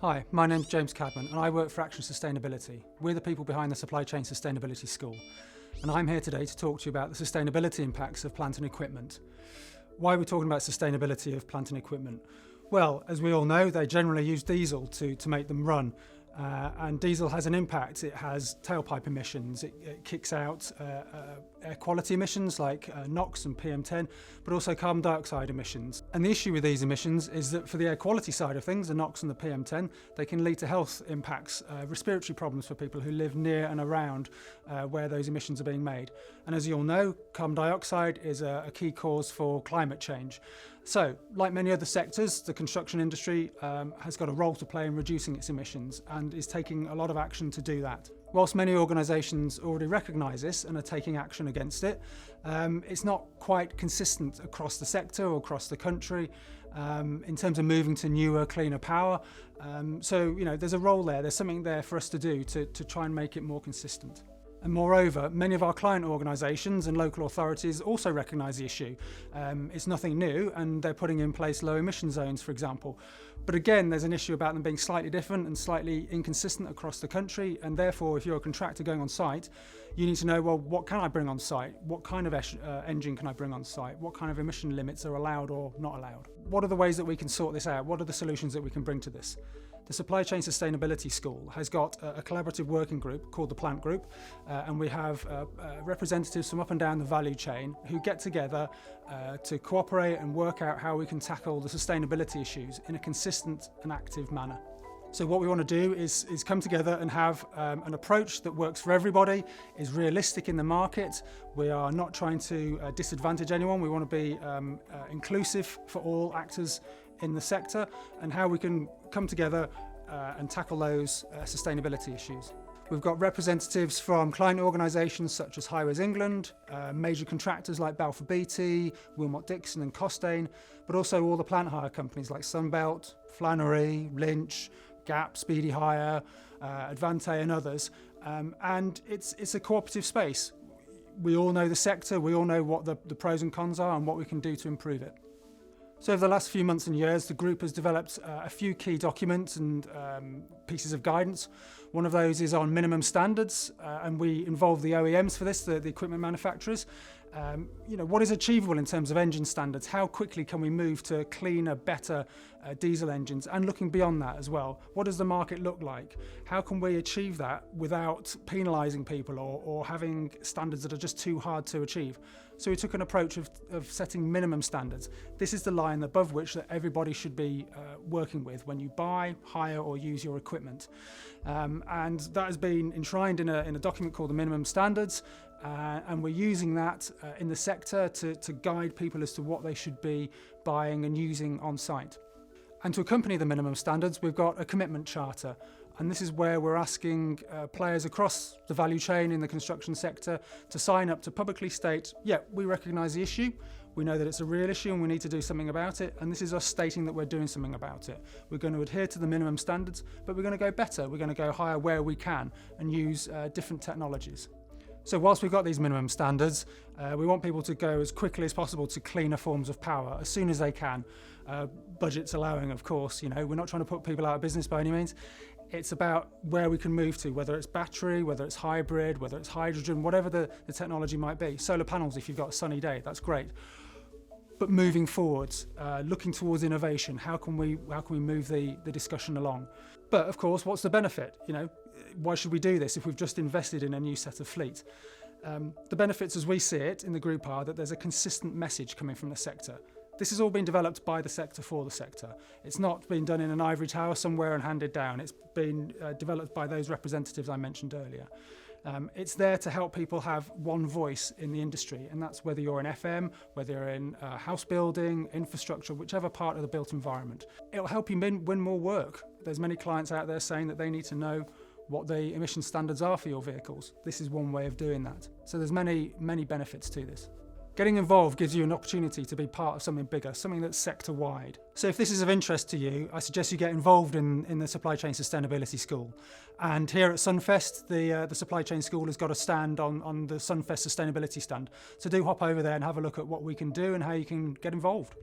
Hi, my name's James Cadman and I work for Action Sustainability. We're the people behind the Supply Chain Sustainability School. And I'm here today to talk to you about the sustainability impacts of plant and equipment. Why are we talking about sustainability of plant and equipment? Well, as we all know, they generally use diesel to make them run. And diesel has an impact. It has tailpipe emissions, it kicks out air quality emissions like NOx and PM10, but also carbon dioxide emissions. And the issue with these emissions is that for the air quality side of things, the NOx and the PM10, they can lead to health impacts, respiratory problems for people who live near and around where those emissions are being made. And as you all know, carbon dioxide is a key cause for climate change. So, like many other sectors, the construction industry has got a role to play in reducing its emissions and is taking a lot of action to do that. Whilst many organisations already recognise this and are taking action against it, it's not quite consistent across the sector or across the country in terms of moving to newer, cleaner power. So, there's a role there, there's something there for us to do to try and make it more consistent. And moreover, many of our client organisations and local authorities also recognise the issue. It's nothing new and they're putting in place low emission zones, for example. But again, there's an issue about them being slightly different and slightly inconsistent across the country, and therefore if you're a contractor going on site, you need to know, well, what can I bring on site? What kind of engine can I bring on site? What kind of emission limits are allowed or not allowed? What are the ways that we can sort this out? What are the solutions that we can bring to this? The Supply Chain Sustainability School has got a collaborative working group called the Plant Group, and we have representatives from up and down the value chain who get together to cooperate and work out how we can tackle the sustainability issues in a consistent and active manner. So what we want to do is come together and have an approach that works for everybody, is realistic in the market. We are not trying to disadvantage anyone. We want to be inclusive for all actors in the sector, and how we can come together and tackle those sustainability issues. We've got representatives from client organisations such as Highways England, major contractors like Balfour Beatty, Wilmot Dixon and Costain, but also all the plant hire companies like Sunbelt, Flannery, Lynch, Gap, Speedy Hire, Advante and others. And it's a cooperative space. We all know the sector, we all know what the pros and cons are and what we can do to improve it. So over the last few months and years, the group has developed a few key documents and pieces of guidance. One of those is on minimum standards, and we involve the OEMs for this, the equipment manufacturers. What is achievable in terms of engine standards? How quickly can we move to cleaner, better diesel engines? And looking beyond that as well, what does the market look like? How can we achieve that without penalising people or having standards that are just too hard to achieve? So we took an approach of setting minimum standards. This is the line above which that everybody should be working with when you buy, hire or use your equipment. And that has been enshrined in a document called the minimum standards. And we're using that in the sector to guide people as to what they should be buying and using on site. And to accompany the minimum standards, we've got a commitment charter. And this is where we're asking players across the value chain in the construction sector to sign up to publicly state, yeah, we recognise the issue, we know that it's a real issue and we need to do something about it, and this is us stating that we're doing something about it. We're going to adhere to the minimum standards, but we're going to go better, we're going to go higher where we can and use different technologies. So whilst we've got these minimum standards, we want people to go as quickly as possible to cleaner forms of power, as soon as they can. Budgets allowing, of course, we're not trying to put people out of business by any means. It's about where we can move to, whether it's battery, whether it's hybrid, whether it's hydrogen, whatever the technology might be. Solar panels, if you've got a sunny day, that's great. But moving forwards, looking towards innovation, how can we move the discussion along? But of course, what's the benefit? Why should we do this if we've just invested in a new set of fleet? The benefits as we see it in the group are that there's a consistent message coming from the sector. This has all been developed by the sector for the sector. It's not been done in an ivory tower somewhere and handed down. It's been developed by those representatives I mentioned earlier. It's there to help people have one voice in the industry, and that's whether you're in FM, whether you're in house building, infrastructure, whichever part of the built environment. It'll help you win more work. There's many clients out there saying that they need to know what the emission standards are for your vehicles. This is one way of doing that. So there's many benefits to this. Getting involved gives you an opportunity to be part of something bigger, something that's sector-wide. So if this is of interest to you, I suggest you get involved in the Supply Chain Sustainability School. And here at Sunfest, the Supply Chain School has got a stand on the Sunfest Sustainability stand. So do hop over there and have a look at what we can do and how you can get involved.